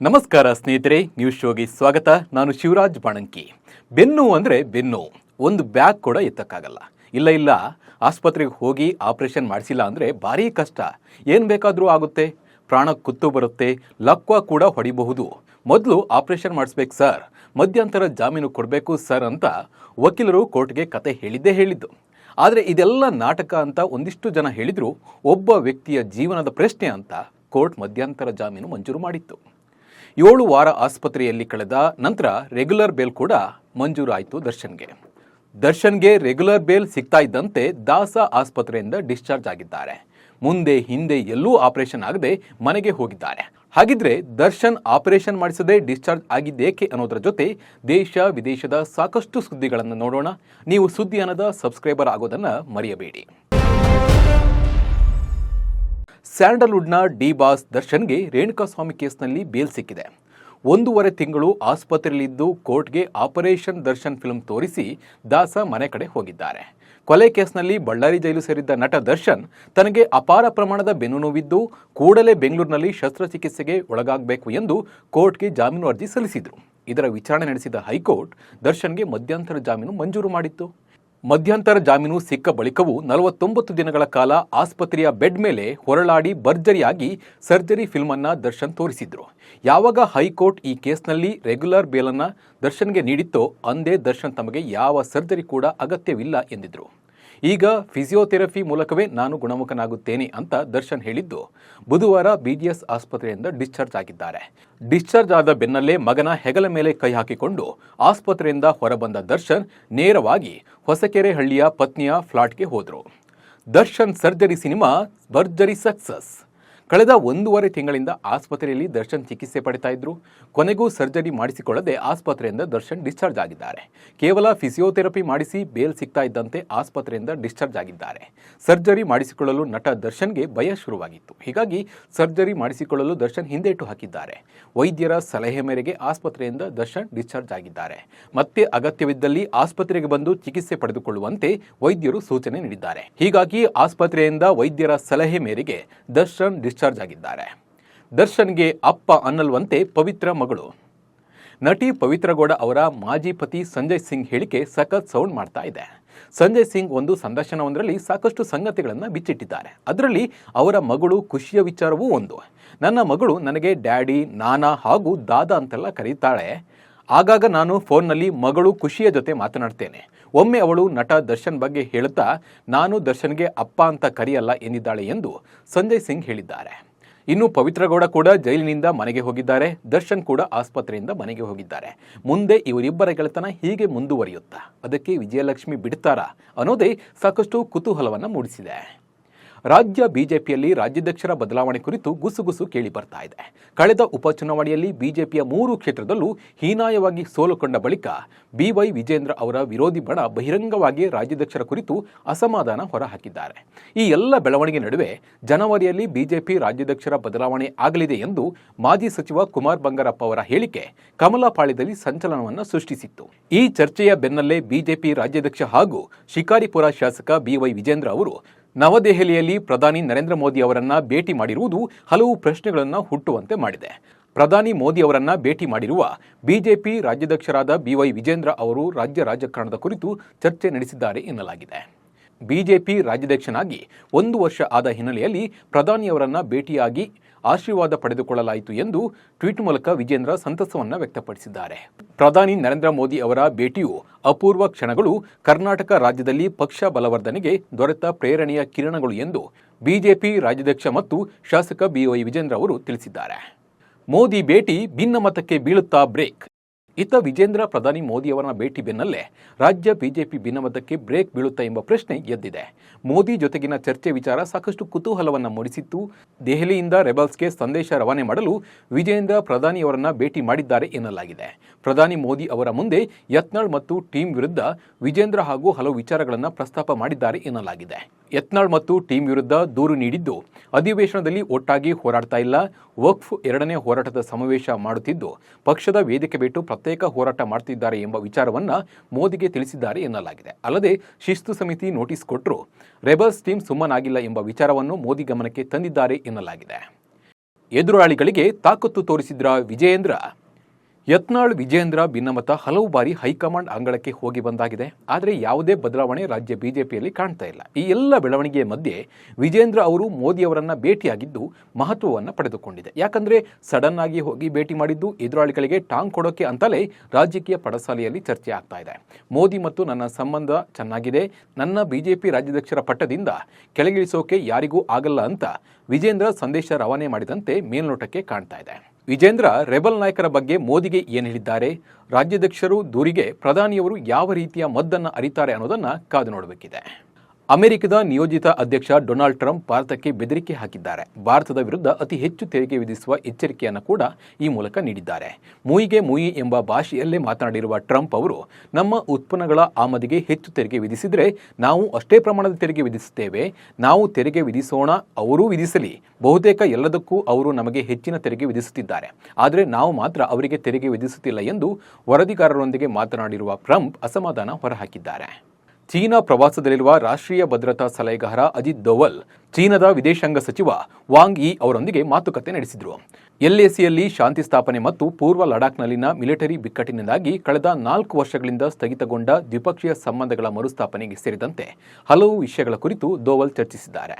ನಮಸ್ಕಾರ ಸ್ನೇಹಿತರೆ, ನ್ಯೂಸ್ ಶೋಗೆ ಸ್ವಾಗತ. ನಾನು ಶಿವರಾಜ್ ಬಾಣಂಕಿ. ಬೆನ್ನು ಅಂದರೆ ಬೆನ್ನು, ಒಂದು ಬ್ಯಾಗ್ ಕೂಡ ಎತ್ತಕ್ಕಾಗಲ್ಲ. ಇಲ್ಲ ಆಸ್ಪತ್ರೆಗೆ ಹೋಗಿ ಆಪರೇಷನ್ ಮಾಡಿಸಿಲ್ಲ ಅಂದರೆ ಭಾರೀ ಕಷ್ಟ. ಏನು ಬೇಕಾದರೂ ಆಗುತ್ತೆ, ಪ್ರಾಣ ಕುತ್ತು ಬರುತ್ತೆ, ಲಕ್ವ ಕೂಡ ಹೊಡಿಬಹುದು. ಮೊದಲು ಆಪರೇಷನ್ ಮಾಡಿಸ್ಬೇಕು ಸರ್, ಮಧ್ಯಂತರ ಜಾಮೀನು ಕೊಡಬೇಕು ಸರ್ ಅಂತ ವಕೀಲರು ಕೋರ್ಟ್ಗೆ ಕತೆ ಹೇಳಿದ್ದು. ಆದರೆ ಇದೆಲ್ಲ ನಾಟಕ ಅಂತ ಒಂದಿಷ್ಟು ಜನ ಹೇಳಿದ್ರು. ಒಬ್ಬ ವ್ಯಕ್ತಿಯ ಜೀವನದ ಪ್ರಶ್ನೆ ಅಂತ ಕೋರ್ಟ್ ಮಧ್ಯಂತರ ಜಾಮೀನು ಮಂಜೂರು ಮಾಡಿತ್ತು. 7 ವಾರ ಆಸ್ಪತ್ರೆಯಲ್ಲಿ ಕಳೆದ ನಂತರ ರೆಗ್ಯುಲರ್ ಬೇಲ್ ಕೂಡ ಮಂಜೂರು ಆಯಿತು ದರ್ಶನ್ಗೆ ರೆಗ್ಯುಲರ್ ಬೇಲ್ ಸಿಗ್ತಾ ಇದ್ದಂತೆ ದಾಸ ಆಸ್ಪತ್ರೆಯಿಂದ ಡಿಸ್ಚಾರ್ಜ್ ಆಗಿದ್ದಾರೆ. ಮುಂದೆ ಹಿಂದೆ ಎಲ್ಲೂ ಆಪರೇಷನ್ ಆಗದೆ ಮನೆಗೆ ಹೋಗಿದ್ದಾರೆ. ಹಾಗಿದ್ರೆ ದರ್ಶನ್ ಆಪರೇಷನ್ ಮಾಡಿಸದೆ ಡಿಸ್ಚಾರ್ಜ್ ಆಗಿದ್ದೇಕೆ ಅನ್ನೋದರ ಜೊತೆ ದೇಶ ವಿದೇಶದ ಸಾಕಷ್ಟು ಸುದ್ದಿಗಳನ್ನು ನೋಡೋಣ. ನೀವು ಸುದ್ದಿ ಅನ್ನದ ಸಬ್ಸ್ಕ್ರೈಬರ್ ಆಗೋದನ್ನ ಮರೆಯಬೇಡಿ. ಸ್ಯಾಂಡಲ್ವುಡ್ನ ಡಿ ಬಾಸ್ ದರ್ಶನ್ಗೆ ರೇಣುಕಾಸ್ವಾಮಿ ಕೇಸ್ನಲ್ಲಿ ಬೇಲ್ ಸಿಕ್ಕಿದೆ. 1.5 ತಿಂಗಳು ಆಸ್ಪತ್ರೆಯಲ್ಲಿದ್ದು ಕೋರ್ಟ್ಗೆ ಆಪರೇಷನ್ ದರ್ಶನ್ ಫಿಲ್ಮ್ ತೋರಿಸಿ ದಾಸ ಮನೆ ಕಡೆ ಹೋಗಿದ್ದಾರೆ. ಕೊಲೆ ಕೇಸ್ನಲ್ಲಿ ಬಳ್ಳಾರಿ ಜೈಲು ಸೇರಿದ್ದ ನಟ ದರ್ಶನ್ ತನಗೆ ಅಪಾರ ಪ್ರಮಾಣದ ಬೆನ್ನು ನೋವಿದ್ದು ಕೂಡಲೇ ಬೆಂಗಳೂರಿನಲ್ಲಿ ಶಸ್ತ್ರಚಿಕಿತ್ಸೆಗೆ ಒಳಗಾಗಬೇಕು ಎಂದು ಕೋರ್ಟ್ಗೆ ಜಾಮೀನು ಅರ್ಜಿ ಸಲ್ಲಿಸಿದರು. ಇದರ ವಿಚಾರಣೆ ನಡೆಸಿದ ಹೈಕೋರ್ಟ್ ದರ್ಶನ್ಗೆ ಮಧ್ಯಂತರ ಜಾಮೀನು ಮಂಜೂರು ಮಾಡಿತ್ತು. ಮಧ್ಯಂತರ ಜಾಮೀನು ಸಿಕ್ಕ ಬಳಿಕವೂ 49 ದಿನಗಳ ಕಾಲ ಆಸ್ಪತ್ರೆಯ ಬೆಡ್ ಮೇಲೆ ಹೊರಳಾಡಿ ಭರ್ಜರಿಯಾಗಿ ಸರ್ಜರಿ ಫಿಲ್ಮ್ ಅನ್ನ ದರ್ಶನ್ ತೋರಿಸಿದ್ರು. ಯಾವಾಗ ಹೈಕೋರ್ಟ್ ಈ ಕೇಸ್ನಲ್ಲಿ ರೆಗ್ಯುಲರ್ ಬೇಲನ್ನ ದರ್ಶನ್ಗೆ ನೀಡಿತ್ತೋ ಅಂದೇ ದರ್ಶನ್ ತಮಗೆ ಯಾವ ಸರ್ಜರಿ ಕೂಡ ಅಗತ್ಯವಿಲ್ಲ ಎಂದಿದ್ರು. ಈಗ ಫಿಸಿಯೋಥೆರಪಿ ಮೂಲಕವೇ ನಾನು ಗುಣಮುಖನಾಗುತ್ತೇನೆ ಅಂತ ದರ್ಶನ್ ಹೇಳಿದ್ದು ಬುಧವಾರ BGS ಆಸ್ಪತ್ರೆಯಿಂದ ಡಿಸ್ಚಾರ್ಜ್ ಆಗಿದ್ದಾರೆ. ಡಿಸ್ಚಾರ್ಜ್ ಆದ ಬೆನ್ನಲ್ಲೇ ಮಗನ ಹೆಗಲ ಮೇಲೆ ಕೈ ಹಾಕಿಕೊಂಡು ಆಸ್ಪತ್ರೆಯಿಂದ ಹೊರಬಂದ ದರ್ಶನ್ ನೇರವಾಗಿ ಹೊಸಕೆರೆ ಹಳ್ಳಿಯ ಪತ್ನಿಯ ಫ್ಲಾಟ್ಗೆ ಹೋದರು. ದರ್ಶನ್ ಸರ್ಜರಿ ಸಿನಿಮಾ ಭರ್ಜರಿ ಸಕ್ಸಸ್. ಕಳೆದ 1.5 ತಿಂಗಳಿಂದ ಆಸ್ಪತ್ರೆಯಲ್ಲಿ ದರ್ಶನ್ ಚಿಕಿತ್ಸೆ ಪಡಿತಾ ಇದ್ರು. ಕೊನೆಗೂ ಸರ್ಜರಿ ಮಾಡಿಸಿಕೊಳ್ಳದೆ ಆಸ್ಪತ್ರೆಯಿಂದ ದರ್ಶನ್ ಡಿಸ್ಚಾರ್ಜ್ ಆಗಿದ್ದಾರೆ. ಕೇವಲ ಫಿಸಿಯೋಥೆರಪಿ ಮಾಡಿಸಿ ಬೇಲ್ ಸಿಗ್ತಾ ಇದ್ದಂತೆ ಆಸ್ಪತ್ರೆಯಿಂದ ಡಿಸ್ಚಾರ್ಜ್ ಆಗಿದ್ದಾರೆ. ಸರ್ಜರಿ ಮಾಡಿಸಿಕೊಳ್ಳಲು ನಟ ದರ್ಶನ್ಗೆ ಭಯ ಶುರುವಾಗಿತ್ತು. ಹೀಗಾಗಿ ಸರ್ಜರಿ ಮಾಡಿಸಿಕೊಳ್ಳಲು ದರ್ಶನ್ ಹಿಂದೇಟು ಹಾಕಿದ್ದಾರೆ. ವೈದ್ಯರ ಸಲಹೆ ಮೇರೆಗೆ ಆಸ್ಪತ್ರೆಯಿಂದ ದರ್ಶನ್ ಡಿಸ್ಚಾರ್ಜ್ ಆಗಿದ್ದಾರೆ. ಮತ್ತೆ ಅಗತ್ಯವಿದ್ದಲ್ಲಿ ಆಸ್ಪತ್ರೆಗೆ ಬಂದು ಚಿಕಿತ್ಸೆ ಪಡೆದುಕೊಳ್ಳುವಂತೆ ವೈದ್ಯರು ಸೂಚನೆ ನೀಡಿದ್ದಾರೆ. ಹೀಗಾಗಿ ಆಸ್ಪತ್ರೆಯಿಂದ ವೈದ್ಯರ ಸಲಹೆ ಮೇರೆಗೆ ದರ್ಶನ್ ಡಿಸ್ಚಾರ್ಜ್ ಆಗಿದ್ದಾರೆ. ದರ್ಶನ್ಗೆ ಅಪ್ಪ ಅನ್ನಲ್ವಂತೆ ಪವಿತ್ರ ಮಗಳು. ನಟಿ ಪವಿತ್ರ ಗೌಡ ಅವರ ಮಾಜಿ ಪತಿ ಸಂಜಯ್ ಸಿಂಗ್ ಹೇಳಿಕೆ ಸಖತ್ ಸೌಂಡ್ ಮಾಡ್ತಾ ಇದೆ. ಸಂಜಯ್ ಸಿಂಗ್ ಒಂದು ಸಂದರ್ಶನವೊಂದರಲ್ಲಿ ಸಾಕಷ್ಟು ಸಂಗತಿಗಳನ್ನು ಬಿಚ್ಚಿಟ್ಟಿದ್ದಾರೆ. ಅದರಲ್ಲಿ ಅವರ ಮಗಳು ಖುಷಿಯ ವಿಚಾರವೂ ಒಂದು. ನನ್ನ ಮಗಳು ನನಗೆ ಡ್ಯಾಡಿ, ನಾನಾ ಹಾಗೂ ದಾದಾ ಅಂತೆಲ್ಲ ಕರೀತಾಳೆ. ಆಗಾಗ ನಾನು ಫೋನ್ನಲ್ಲಿ ಮಗಳು ಖುಷಿಯ ಜೊತೆ ಮಾತನಾಡ್ತೇನೆ. ಒಮ್ಮೆ ಅವಳು ನಟ ದರ್ಶನ್ ಬಗ್ಗೆ ಹೇಳುತ್ತಾ ನಾನು ದರ್ಶನ್ಗೆ ಅಪ್ಪ ಅಂತ ಕರೆಯಲ್ಲ ಎಂದಿದ್ದಾಳೆ ಎಂದು ಸಂಜಯ್ ಸಿಂಗ್ ಹೇಳಿದ್ದಾರೆ. ಇನ್ನು ಪವಿತ್ರ ಗೌಡ ಕೂಡ ಜೈಲಿನಿಂದ ಮನೆಗೆ ಹೋಗಿದ್ದಾರೆ. ದರ್ಶನ್ ಕೂಡ ಆಸ್ಪತ್ರೆಯಿಂದ ಮನೆಗೆ ಹೋಗಿದ್ದಾರೆ. ಮುಂದೆ ಇವರಿಬ್ಬರ ಗೆಳೆತನ ಹೀಗೆ ಮುಂದುವರಿಯುತ್ತಾ ಅದಕ್ಕೆ ವಿಜಯಲಕ್ಷ್ಮಿ ಬಿಡ್ತಾರಾ ಅನ್ನೋದೇ ಸಾಕಷ್ಟು ಕುತೂಹಲವನ್ನು ಮೂಡಿಸಿದೆ. ರಾಜ್ಯ ಬಿಜೆಪಿಯಲ್ಲಿ ರಾಜ್ಯಾಧ್ಯಕ್ಷರ ಬದಲಾವಣೆ ಕುರಿತು ಗುಸುಗುಸು ಕೇಳಿ ಬರ್ತಾ ಇದೆ. ಕಳೆದ ಉಪಚುನಾವಣೆಯಲ್ಲಿ ಬಿಜೆಪಿಯ 3 ಕ್ಷೇತ್ರದಲ್ಲೂ ಹೀನಾಯವಾಗಿ ಸೋಲುಕೊಂಡ ಬಳಿಕ BY ವಿಜೇಂದ್ರ ಅವರ ವಿರೋಧಿ ಬಣ ಬಹಿರಂಗವಾಗಿ ರಾಜ್ಯಾಧ್ಯಕ್ಷರ ಕುರಿತು ಅಸಮಾಧಾನ ಹೊರಹಾಕಿದ್ದಾರೆ. ಈ ಎಲ್ಲ ಬೆಳವಣಿಗೆ ನಡುವೆ ಜನವರಿಯಲ್ಲಿ ಬಿಜೆಪಿ ರಾಜ್ಯಾಧ್ಯಕ್ಷರ ಬದಲಾವಣೆ ಆಗಲಿದೆ ಎಂದು ಮಾಜಿ ಸಚಿವ ಕುಮಾರ್ ಬಂಗಾರಪ್ಪ ಅವರ ಹೇಳಿಕೆ ಕಮಲಪಾಳ್ಯದಲ್ಲಿ ಸಂಚಲನವನ್ನು ಸೃಷ್ಟಿಸಿತ್ತು. ಈ ಚರ್ಚೆಯ ಬೆನ್ನಲ್ಲೇ ಬಿಜೆಪಿ ರಾಜ್ಯಾಧ್ಯಕ್ಷ ಹಾಗೂ ಶಿಕಾರಿಪುರ ಶಾಸಕ BY ವಿಜೇಂದ್ರ ಅವರು ನವದೆಹಲಿಯಲ್ಲಿ ಪ್ರಧಾನಿ ನರೇಂದ್ರ ಮೋದಿ ಅವರನ್ನ ಭೇಟಿ ಮಾಡಿರುವುದು ಹಲವು ಪ್ರಶ್ನೆಗಳನ್ನು ಹುಟ್ಟುವಂತೆ ಮಾಡಿದೆ. ಪ್ರಧಾನಿ ಮೋದಿ ಅವರನ್ನ ಭೇಟಿ ಮಾಡಿರುವ ಬಿಜೆಪಿ ರಾಜ್ಯಾಧ್ಯಕ್ಷರಾದ BY ವಿಜೇಂದ್ರ ಅವರು ರಾಜ್ಯ ರಾಜಕಾರಣದ ಕುರಿತು ಚರ್ಚೆ ನಡೆಸಿದ್ದಾರೆ ಎನ್ನಲಾಗಿದೆ. ಬಿಜೆಪಿ ರಾಜ್ಯಾಧ್ಯಕ್ಷನಾಗಿ 1 ವರ್ಷ ಆದ ಹಿನ್ನೆಲೆಯಲ್ಲಿ ಪ್ರಧಾನಿಯವರನ್ನ ಭೇಟಿಯಾಗಿ ಆಶೀರ್ವಾದ ಪಡೆದುಕೊಳ್ಳಲಾಯಿತು ಎಂದು ಟ್ವೀಟ್ ಮೂಲಕ ವಿಜೇಂದ್ರ ಸಂತಸವನ್ನ ವ್ಯಕ್ತಪಡಿಸಿದ್ದಾರೆ. ಪ್ರಧಾನಿ ನರೇಂದ್ರ ಮೋದಿ ಅವರ ಭೇಟಿಯು ಅಪೂರ್ವ ಕ್ಷಣಗಳು, ಕರ್ನಾಟಕ ರಾಜ್ಯದಲ್ಲಿ ಪಕ್ಷ ಬಲವರ್ಧನೆಗೆ ದೊರೆತ ಪ್ರೇರಣೆಯ ಕಿರಣಗಳು ಎಂದು ಬಿಜೆಪಿ ರಾಜ್ಯಾಧ್ಯಕ್ಷ ಮತ್ತು ಶಾಸಕ BY ವಿಜೇಂದ್ರ ಅವರು ತಿಳಿಸಿದ್ದಾರೆ. ಮೋದಿ ಭೇಟಿ ಭಿನ್ನಮತಕ್ಕೆ ಬೀಳುತ್ತಾ ಬ್ರೇಕ್. ಇತ್ತ ವಿಜೇಂದ್ರ ಪ್ರಧಾನಿ ಮೋದಿಯವರ ಭೇಟಿ ಬೆನ್ನಲ್ಲೇ ರಾಜ್ಯ ಬಿಜೆಪಿ ಭಿನ್ನಮತಕ್ಕೆ ಬ್ರೇಕ್ ಬೀಳುತ್ತಾ ಎಂಬ ಪ್ರಶ್ನೆ ಎದ್ದಿದೆ. ಮೋದಿ ಜೊತೆಗಿನ ಚರ್ಚೆ ವಿಚಾರ ಸಾಕಷ್ಟು ಕುತೂಹಲವನ್ನು ಮೂಡಿಸಿತ್ತು. ದೆಹಲಿಯಿಂದ ರೆಬಲ್ಸ್ಗೆ ಸಂದೇಶ ರವಾನೆ ಮಾಡಲು ವಿಜೇಂದ್ರ ಪ್ರಧಾನಿಯವರನ್ನ ಭೇಟಿ ಮಾಡಿದ್ದಾರೆ ಎನ್ನಲಾಗಿದೆ. ಪ್ರಧಾನಿ ಮೋದಿ ಅವರ ಮುಂದೆ ಯತ್ನಾಳ್ ಮತ್ತು ಟೀಮ್ ವಿರುದ್ಧ ವಿಜೇಂದ್ರ ಹಾಗೂ ಹಲವು ವಿಚಾರಗಳನ್ನು ಪ್ರಸ್ತಾಪ ಮಾಡಿದ್ದಾರೆ ಎನ್ನಲಾಗಿದೆ. ಯತ್ನಾಳ್ ಮತ್ತು ಟೀಮ್ ವಿರುದ್ಧ ದೂರು ನೀಡಿದ್ದು ಅಧಿವೇಶನದಲ್ಲಿ ಒಟ್ಟಾಗಿ ಹೋರಾಡ್ತಾ ಇಲ್ಲ, ವಕ್ಫ್ 2ನೇ ಹೋರಾಟದ ಸಮಾವೇಶ ಮಾಡುತ್ತಿದ್ದು ಪಕ್ಷದ ವೇದಿಕೆ ಬಿಟ್ಟು ಪ್ರತ್ಯೇಕ ಹೋರಾಟ ಮಾಡ್ತಿದ್ದಾರೆ ಎಂಬ ವಿಚಾರವನ್ನ ಮೋದಿಗೆ ತಿಳಿಸಿದ್ದಾರೆ ಎನ್ನಲಾಗಿದೆ. ಅಲ್ಲದೆ ಶಿಸ್ತು ಸಮಿತಿ ನೋಟಿಸ್ ಕೊಟ್ಟರು ರೆಬಲ್ಸ್ ಟೀಮ್ ಸುಮ್ಮನಾಗಿಲ್ಲ ಎಂಬ ವಿಚಾರವನ್ನು ಮೋದಿ ಗಮನಕ್ಕೆ ತಂದಿದ್ದಾರೆ ಎನ್ನಲಾಗಿದೆ. ಎದುರಾಳಿಗಳಿಗೆ ತಾಕತ್ತು ತೋರಿಸಿದ್ರ ವಿಜಯೇಂದ್ರ. ಯತ್ನಾಳ್ ವಿಜಯೇಂದ್ರ ಭಿನ್ನಮತ ಹಲವು ಬಾರಿ ಹೈಕಮಾಂಡ್ ಅಂಗಳಕ್ಕೆ ಹೋಗಿ ಬಂದಾಗಿದೆ. ಆದರೆ ಯಾವುದೇ ಬದಲಾವಣೆ ರಾಜ್ಯ ಬಿಜೆಪಿಯಲ್ಲಿ ಕಾಣ್ತಾ ಇಲ್ಲ. ಈ ಎಲ್ಲ ಬೆಳವಣಿಗೆಯ ಮಧ್ಯೆ ವಿಜಯೇಂದ್ರ ಅವರು ಮೋದಿಯವರನ್ನ ಭೇಟಿಯಾಗಿದ್ದು ಮಹತ್ವವನ್ನು ಪಡೆದುಕೊಂಡಿದೆ. ಯಾಕಂದ್ರೆ ಸಡನ್ ಆಗಿ ಹೋಗಿ ಭೇಟಿ ಮಾಡಿದ್ದು ಎದುರಾಳಿಗಳಿಗೆ ಟಾಂಗ್ ಕೊಡೋಕೆ ಅಂತಲೇ ರಾಜಕೀಯ ಪಡಸಾಲೆಯಲ್ಲಿ ಚರ್ಚೆ ಆಗ್ತಾ ಇದೆ. ಮೋದಿ ಮತ್ತು ನನ್ನ ಸಂಬಂಧ ಚೆನ್ನಾಗಿದೆ, ನನ್ನ ಬಿಜೆಪಿ ರಾಜ್ಯಾಧ್ಯಕ್ಷರ ಪಟ್ಟದಿಂದ ಕೆಳಗಿಳಿಸೋಕೆ ಯಾರಿಗೂ ಆಗಲ್ಲ ಅಂತ ವಿಜೇಂದ್ರ ಸಂದೇಶ ರವಾನೆ ಮಾಡಿದಂತೆ ಮೇಲ್ನೋಟಕ್ಕೆ ಕಾಣ್ತಾ ಇದೆ. ವಿಜೇಂದ್ರ ರೆಬಲ್ ನಾಯಕರ ಬಗ್ಗೆ ಮೋದಿಗೆ ಏನು ಹೇಳಿದ್ದಾರೆ, ರಾಜ್ಯಾಧ್ಯಕ್ಷರು ದೂರಿಗೆ ಪ್ರಧಾನಿಯವರು ಯಾವ ರೀತಿಯ ಮದ್ದನ್ನು ಅರಿತಾರೆ ಅನ್ನೋದನ್ನ ಕಾದು ನೋಡಬೇಕಿದೆ. ಅಮೆರಿಕದ ನಿಯೋಜಿತ ಅಧ್ಯಕ್ಷ ಡೊನಾಲ್ಡ್ ಟ್ರಂಪ್ ಭಾರತಕ್ಕೆ ಬೆದರಿಕೆ ಹಾಕಿದ್ದಾರೆ. ಭಾರತದ ವಿರುದ್ಧ ಅತಿ ಹೆಚ್ಚು ತೆರಿಗೆ ವಿಧಿಸುವ ಎಚ್ಚರಿಕೆಯನ್ನು ಕೂಡ ಈ ಮೂಲಕ ನೀಡಿದ್ದಾರೆ. ಮೂಯಿಗೆ ಮೂಯಿ ಎಂಬ ಭಾಷೆಯಲ್ಲೇ ಮಾತನಾಡಿರುವ ಟ್ರಂಪ್ ಅವರು, ನಮ್ಮ ಉತ್ಪನ್ನಗಳ ಆಮದಿಗೆ ಹೆಚ್ಚು ತೆರಿಗೆ ವಿಧಿಸಿದರೆ ನಾವು ಅಷ್ಟೇ ಪ್ರಮಾಣದ ತೆರಿಗೆ ವಿಧಿಸುತ್ತೇವೆ. ನಾವು ತೆರಿಗೆ ವಿಧಿಸೋಣ, ಅವರೂ ವಿಧಿಸಲಿ. ಬಹುತೇಕ ಎಲ್ಲದಕ್ಕೂ ಅವರು ನಮಗೆ ಹೆಚ್ಚಿನ ತೆರಿಗೆ ವಿಧಿಸುತ್ತಿದ್ದಾರೆ, ಆದರೆ ನಾವು ಮಾತ್ರ ಅವರಿಗೆ ತೆರಿಗೆ ವಿಧಿಸುತ್ತಿಲ್ಲ ಎಂದು ವರದಿಗಾರರೊಂದಿಗೆ ಮಾತನಾಡಿರುವ ಟ್ರಂಪ್ ಅಸಮಾಧಾನ ಹೊರಹಾಕಿದ್ದಾರೆ. ಚೀನಾ ಪ್ರವಾಸದಲ್ಲಿರುವ ರಾಷ್ಟ್ರೀಯ ಭದ್ರತಾ ಸಲಹೆಗಾರ ಅಜಿತ್ ದೋವಲ್ ಚೀನಾದ ವಿದೇಶಾಂಗ ಸಚಿವ ವಾಂಗ್ ಯಿ ಅವರೊಂದಿಗೆ ಮಾತುಕತೆ ನಡೆಸಿದರು. ಎಲ್ಎಸಿಯಲ್ಲಿ ಶಾಂತಿ ಸ್ಥಾಪನೆ ಮತ್ತು ಪೂರ್ವ ಲಡಾಖ್ನಲ್ಲಿನ ಮಿಲಿಟರಿ ಬಿಕ್ಕಟ್ಟಿನಿಂದಾಗಿ ಕಳೆದ 4 ವರ್ಷಗಳಿಂದ ಸ್ಥಗಿತಗೊಂಡ ದ್ವಿಪಕ್ಷೀಯ ಸಂಬಂಧಗಳ ಮರುಸ್ಥಾಪನೆಗೆ ಸೇರಿದಂತೆ ಹಲವು ವಿಷಯಗಳ ಕುರಿತು ದೋವಲ್ ಚರ್ಚಿಸಿದ್ದಾರೆ.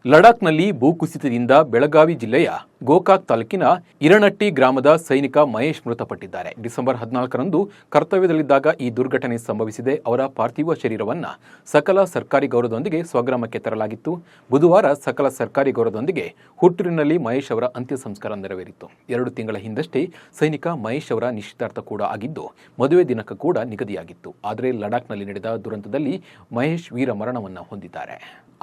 ಲಡಾಖ್ನಲ್ಲಿ ಭೂಕುಸಿತದಿಂದ ಬೆಳಗಾವಿ ಜಿಲ್ಲೆಯ ಗೋಕಾಕ್ ತಾಲೂಕಿನ ಇರನಟ್ಟಿ ಗ್ರಾಮದ ಸೈನಿಕ ಮಹೇಶ್ ಮೃತಪಟ್ಟಿದ್ದಾರೆ. ಡಿಸೆಂಬರ್ 14ರಂದು ಕರ್ತವ್ಯದಲ್ಲಿದ್ದಾಗ ಈ ದುರ್ಘಟನೆ ಸಂಭವಿಸಿದೆ. ಅವರ ಪಾರ್ಥಿವ ಶರೀರವನ್ನು ಸಕಲ ಸರ್ಕಾರಿ ಗೌರವದೊಂದಿಗೆ ಸ್ವಗ್ರಾಮಕ್ಕೆ ತರಲಾಗಿತ್ತು. ಬುಧವಾರ ಸಕಲ ಸರ್ಕಾರಿ ಗೌರವದೊಂದಿಗೆ ಹುಟ್ಟೂರಿನಲ್ಲಿ ಮಹೇಶ್ ಅವರ ಅಂತ್ಯ ಸಂಸ್ಕಾರ ನೆರವೇರಿತು. 2 ತಿಂಗಳ ಹಿಂದಷ್ಟೇ ಸೈನಿಕ ಮಹೇಶ್ ಅವರ ನಿಶ್ಚಿತಾರ್ಥ ಕೂಡ ಆಗಿದ್ದು, ಮದುವೆ ದಿನಾಂಕ ಕೂಡ ನಿಗದಿಯಾಗಿತ್ತು. ಆದರೆ ಲಡಾಖ್ನಲ್ಲಿ ನಡೆದ ದುರಂತದಲ್ಲಿ ಮಹೇಶ್ ವೀರ ಮರಣವನ್ನು ಹೊಂದಿದ್ದಾರೆ.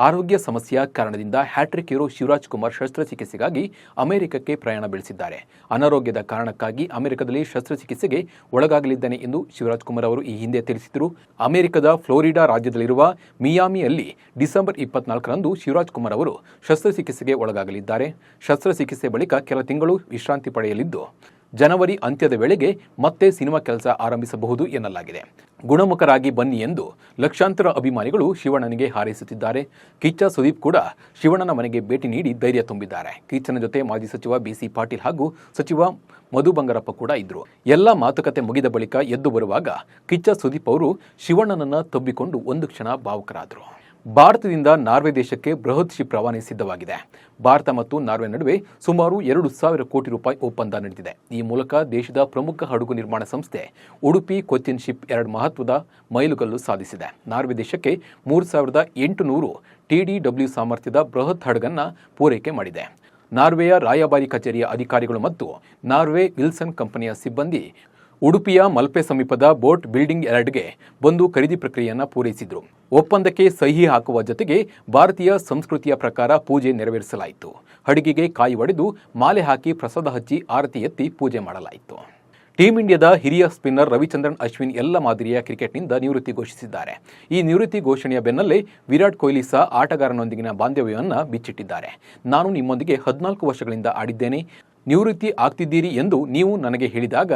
ಆರೋಗ್ಯ ಸಮಸ್ಯೆಯ ಕಾರಣದಿಂದ ಹ್ಯಾಟ್ರಿಕ್ ಹೀರೋ ಶಿವರಾಜ್ ಕುಮಾರ್ ಶಸ್ತ್ರಚಿಕಿತ್ಸೆಗಾಗಿ ಅಮೆರಿಕಕ್ಕೆ ಪ್ರಯಾಣ ಬೆಳೆಸಿದ್ದಾರೆ. ಅನಾರೋಗ್ಯದ ಕಾರಣಕ್ಕಾಗಿ ಅಮೆರಿಕದಲ್ಲಿ ಶಸ್ತ್ರಚಿಕಿತ್ಸೆಗೆ ಒಳಗಾಗಲಿದ್ದಾನೆ ಎಂದು ಶಿವರಾಜ್ ಕುಮಾರ್ ಅವರು ಈ ಹಿಂದೆ ತಿಳಿಸಿದರು. ಅಮೆರಿಕದ ಫ್ಲೋರಿಡಾ ರಾಜ್ಯದಲ್ಲಿರುವ ಮಿಯಾಮಿಯಲ್ಲಿ ಡಿಸೆಂಬರ್ 24ರಂದು ಶಿವರಾಜ್ ಕುಮಾರ್ ಅವರು ಶಸ್ತ್ರಚಿಕಿತ್ಸೆಗೆ ಒಳಗಾಗಲಿದ್ದಾರೆ. ಶಸ್ತ್ರಚಿಕಿತ್ಸೆ ಬಳಿಕ ಕೆಲ ತಿಂಗಳು ವಿಶ್ರಾಂತಿ ಪಡೆಯಲಿದ್ದು, ಜನವರಿ ಅಂತ್ಯದ ವೇಳೆಗೆ ಮತ್ತೆ ಸಿನಿಮಾ ಕೆಲಸ ಆರಂಭಿಸಬಹುದು ಎನ್ನಲಾಗಿದೆ. ಗುಣಮುಖರಾಗಿ ಬನ್ನಿ ಎಂದು ಲಕ್ಷಾಂತರ ಅಭಿಮಾನಿಗಳು ಶಿವಣ್ಣನಿಗೆ ಹಾರೈಸುತ್ತಿದ್ದಾರೆ. ಕಿಚ್ಚ ಸುದೀಪ್ ಕೂಡ ಶಿವಣ್ಣನ ಮನೆಗೆ ಭೇಟಿ ನೀಡಿ ಧೈರ್ಯ ತುಂಬಿದ್ದಾರೆ. ಕಿಚ್ಚನ ಜೊತೆ ಮಾಜಿ ಸಚಿವ ಬಿಸಿ ಪಾಟೀಲ್ ಹಾಗೂ ಸಚಿವ ಮಧು ಬಂಗಾರಪ್ಪ ಕೂಡ ಇದ್ರು. ಎಲ್ಲ ಮಾತುಕತೆ ಮುಗಿದ ಬಳಿಕ ಎದ್ದು ಬರುವಾಗ ಕಿಚ್ಚ ಸುದೀಪ್ ಅವರು ಶಿವಣ್ಣನನ್ನ ತಬ್ಬಿಕೊಂಡು ಒಂದು ಕ್ಷಣ ಭಾವುಕರಾದರು. ಭಾರತದಿಂದ ನಾರ್ವೆ ದೇಶಕ್ಕೆ ಬೃಹತ್ ಶಿಪ್ ರವಾನೆ ಸಿದ್ಧವಾಗಿದೆ. ಭಾರತ ಮತ್ತು ನಾರ್ವೆ ನಡುವೆ ಸುಮಾರು 2,000 ಕೋಟಿ ರೂಪಾಯಿ ಒಪ್ಪಂದ ನಡೆದಿದೆ. ಈ ಮೂಲಕ ದೇಶದ ಪ್ರಮುಖ ಹಡಗು ನಿರ್ಮಾಣ ಸಂಸ್ಥೆ ಉಡುಪಿ ಕೊಚ್ಚಿನ್ ಶಿಪ್ 2 ಮಹತ್ವದ ಮೈಲುಗಲ್ಲು ಸಾಧಿಸಿದೆ. ನಾರ್ವೆ ದೇಶಕ್ಕೆ 3,800 TDW ಸಾಮರ್ಥ್ಯದ ಬೃಹತ್ ಹಡಗನ್ನು ಪೂರೈಕೆ ಮಾಡಿದೆ. ನಾರ್ವೆಯ ರಾಯಭಾರಿ ಕಚೇರಿಯ ಅಧಿಕಾರಿಗಳು ಮತ್ತು ನಾರ್ವೆ ವಿಲ್ಸನ್ ಕಂಪನಿಯ ಸಿಬ್ಬಂದಿ ಉಡುಪಿಯ ಮಲ್ಪೆ ಸಮೀಪದ ಬೋಟ್ ಬಿಲ್ಡಿಂಗ್ 2ಗೆ ಬಂದು ಖರೀದಿ ಪ್ರಕ್ರಿಯೆಯನ್ನು ಪೂರೈಸಿದರು. ಒಪ್ಪಂದಕ್ಕೆ ಸಹಿ ಹಾಕುವ ಜೊತೆಗೆ ಭಾರತೀಯ ಸಂಸ್ಕೃತಿಯ ಪ್ರಕಾರ ಪೂಜೆ ನೆರವೇರಿಸಲಾಯಿತು. ಹಡಗಿಗೆ ಕಾಯಿ ಒಡೆದು ಮಾಲೆ ಹಾಕಿ ಪ್ರಸಾದ ಹಚ್ಚಿ ಆರತಿ ಎತ್ತಿ ಪೂಜೆ ಮಾಡಲಾಯಿತು. ಟೀಂ ಇಂಡಿಯಾದ ಹಿರಿಯ ಸ್ಪಿನ್ನರ್ ರವಿಚಂದ್ರನ್ ಅಶ್ವಿನ್ ಎಲ್ಲ ಮಾದರಿಯ ಕ್ರಿಕೆಟ್ನಿಂದ ನಿವೃತ್ತಿ ಘೋಷಿಸಿದ್ದಾರೆ. ಈ ನಿವೃತ್ತಿ ಘೋಷಣೆಯ ಬೆನ್ನಲ್ಲೇ ವಿರಾಟ್ ಕೊಹ್ಲಿ ಸಹ ಆಟಗಾರನೊಂದಿಗಿನ ಬಾಂಧವ್ಯವನ್ನು ಬಿಚ್ಚಿಟ್ಟಿದ್ದಾರೆ. ನಾನು ನಿಮ್ಮೊಂದಿಗೆ 14 ವರ್ಷಗಳಿಂದ ಆಡಿದ್ದೇನೆ, ನಿವೃತ್ತಿ ಆಗ್ತಿದ್ದೀರಿ ಎಂದು ನೀವು ನನಗೆ ಹೇಳಿದಾಗ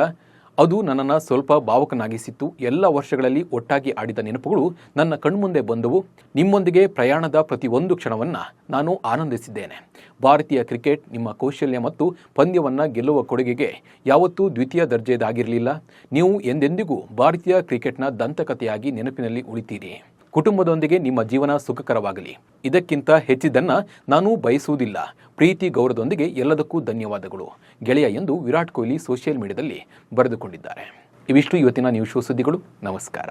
ಅದು ನನ್ನನ್ನು ಸ್ವಲ್ಪ ಭಾವುಕನಾಗಿಸಿತ್ತು. ಎಲ್ಲ ವರ್ಷಗಳಲ್ಲಿ ಒಟ್ಟಾಗಿ ಆಡಿದ ನೆನಪುಗಳು ನನ್ನ ಕಣ್ಮುಂದೆ ಬಂದವು. ನಿಮ್ಮೊಂದಿಗೆ ಪ್ರಯಾಣದ ಪ್ರತಿ ಒಂದು ಕ್ಷಣವನ್ನು ನಾನು ಆನಂದಿಸಿದ್ದೇನೆ. ಭಾರತೀಯ ಕ್ರಿಕೆಟ್ ನಿಮ್ಮ ಕೌಶಲ್ಯ ಮತ್ತು ಪಂದ್ಯವನ್ನು ಗೆಲ್ಲುವ ಕೊಡುಗೆಗೆ ಯಾವತ್ತೂ ದ್ವಿತೀಯ ದರ್ಜೆಯದಾಗಿರಲಿಲ್ಲ. ನೀವು ಎಂದೆಂದಿಗೂ ಭಾರತೀಯ ಕ್ರಿಕೆಟ್ನ ದಂತಕಥೆಯಾಗಿ ನೆನಪಿನಲ್ಲಿ ಉಳಿತೀರಿ. ಕುಟುಂಬದೊಂದಿಗೆ ನಿಮ್ಮ ಜೀವನ ಸುಖಕರವಾಗಲಿ. ಇದಕ್ಕಿಂತ ಹೆಚ್ಚಿದ್ದನ್ನು ನಾನು ಬಯಸುವುದಿಲ್ಲ. ಪ್ರೀತಿ ಗೌರವದೊಂದಿಗೆ ಎಲ್ಲದಕ್ಕೂ ಧನ್ಯವಾದಗಳು ಗೆಳೆಯ ಎಂದು ವಿರಾಟ್ ಕೊಹ್ಲಿ ಸೋಷಿಯಲ್ ಮೀಡಿಯಾದಲ್ಲಿ ಬರೆದುಕೊಂಡಿದ್ದಾರೆ. ಇವಿಷ್ಟು ಇವತ್ತಿನ ನ್ಯೂಸ್ ಶೋ ಸುದ್ದಿಗಳು. ನಮಸ್ಕಾರ.